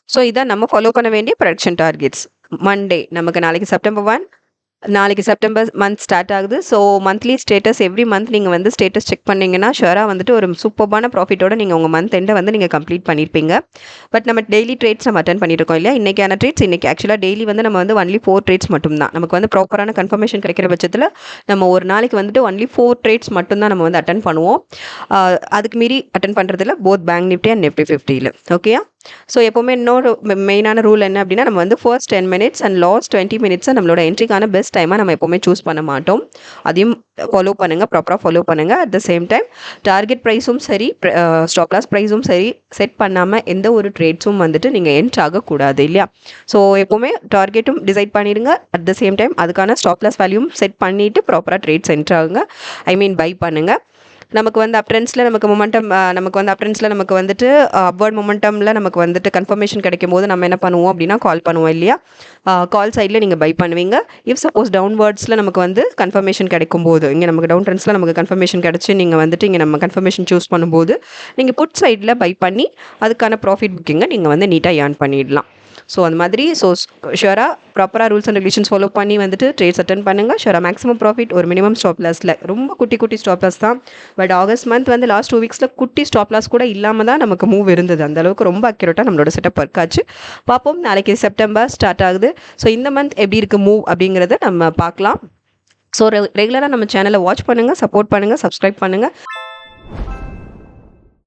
So இதான் நம்ம follow பண்ண வேண்டிய ப்ரொடக்ஷன் டார்கெட்ஸ். மண்டே நமக்கு நாளைக்கு செப்டம்பர் 1, நாளைக்கு செப்டம்பர் மந்த் ஸ்டார்ட் ஆகுது. So monthly status every month நீங்கள் வந்து ஸ்டேட்டஸ் செக் பண்ணீங்கன்னா ஷுவராக வந்துட்டு ஒரு சூப்பர்பான ப்ராஃபிட்டோட நீங்கள் உங்கள் மந்த் எண்டை வந்து நீங்கள் கம்ப்ளீட் பண்ணியிருப்பீங்க. பட் நம்ம டெய்லி ட்ரேட்ஸ் நம்ம அட்டன் பண்ணியிருக்கோம் இல்லையா? இன்றைக்கான ட்ரேட்ஸ் இன்றைக்கி ஆக்சுவலாக டெய்லி வந்து நம்ம வந்து ஒன்லி 4 ட்ரேட்ஸ் மட்டும்தான். நமக்கு வந்து ப்ராப்பரான கன்ஃபர்மேஷன் கிடைக்கிற பட்சத்தில் நம்ம ஒரு நாளைக்கு வந்துட்டு ஒன்லி 4 ட்ரேட்ஸ் மட்டும்தான் நம்ம வந்து அட்டன் பண்ணுவோம். அதுக்கு மீறி அட்டன் பண்ணுறதுல both bank nifty and nifty 50யில். ஓகேயா? ஸோ எப்போவுமே இன்னொரு மெயினான ரூல் என்ன அப்படின்னா, நம்ம வந்து ஃபர்ஸ்ட் 10 மினிட்ஸ் அண்ட் லாஸ்ட் 20 மினிட்ஸை நம்மளோட என்ட்ரிக்கான பெஸ்ட் டைமாக நம்ம எப்போவுமே சூஸ் பண்ண மாட்டோம். அதையும் ஃபாலோ பண்ணுங்கள், ப்ராப்பராக ஃபாலோ பண்ணுங்கள். At the same time target ப்ரைஸும் சரி, ஸ்டாப் லாஸ் ப்ரைஸும் சரி செட் பண்ணாமல் எந்த ஒரு ட்ரேட்ஸும் வந்துட்டு நீங்கள் என்ட்ரு ஆகக்கூடாது இல்லையா? ஸோ எப்போவுமே டார்கெட்டும் டிசைட் பண்ணிடுங்க. அட் த சேம் டைம் அதுக்கான ஸ்டாப் லாஸ் வேல்யூம் செட் பண்ணிவிட்டு ப்ராப்பராக ட்ரேட்ஸ் என்ட்ரு ஆகுங்க. பை பண்ணுங்கள். நமக்கு வந்து அப்ட்ரெண்ட்ஸில் நமக்கு மொமெண்டம் நமக்கு வந்துட்டு அப்வர்ட் மொமெண்டமில் நமக்கு வந்துட்டு கன்ஃபர்மேஷன் கிடைக்கும் போது நம்ம என்ன பண்ணுவோம் அப்படின்னா கால் பண்ணுவோம் இல்லையா? கால் சைடில் நீங்கள் பை பண்ணுவீங்க. இஃப் சப்போஸ் டவுன்வர்ட்ஸில் நமக்கு வந்து கன்ஃபர்மேஷன் கிடைக்கும் போது, இங்கே நமக்கு டவுன் ட்ரெண்ட்ஸில் நமக்கு கன்ஃபர்மேஷன் கிடச்சி நீங்கள் வந்துட்டு இங்கே நம்ம கன்ஃபர்மேஷன் சூஸ் பண்ணும்போது நீங்கள் புட் சைடில் பை பண்ணி அதுக்கான ப்ராஃபிட் புக்கிங்கை நீங்கள் வந்து நீட்டாக ஏர்ன் பண்ணிடலாம். ஸோ அந்த மாதிரி ஷுவராக ப்ராப்பராக ரூல்ஸ் அண்ட் ரெகுலேஷன்ஸ் ஃபாலோ பண்ணி வந்துட்டு ட்ரேட்ஸ் அட்டன் பண்ணுங்கள். ஷுவராக மேக்ஸிமம் ப்ராஃபிட் ஒரு மினிமம் ஸ்டாப் லாஸில், ரொம்ப குட்டி ஸ்டாப் லாஸ் தான். பட் ஆகஸ்ட் மந்த் வந்து லாஸ்ட் 2 வீக்ஸில் குட்டி ஸ்டாப் லாஸ் கூட இல்லாமல் தான் நமக்கு மூவ் இருந்தது. அந்தளவுக்கு ரொம்ப அக்யூரேட்டாக நம்மளோட செட்டப் ஒர்க் ஆச்சு. பார்ப்போம், நாளைக்கு செப்டம்பர் ஸ்டார்ட் ஆகுது. ஸோ இந்த மந்த் எப்படி இருக்குது மூவ் அப்படிங்கிறத நம்ம பார்க்கலாம். ஸோ ரெகுலராக நம்ம சேனலை வாட்ச் பண்ணுங்கள், சப்போர்ட் பண்ணுங்கள், சப்ஸ்கிரைப் பண்ணுங்கள்.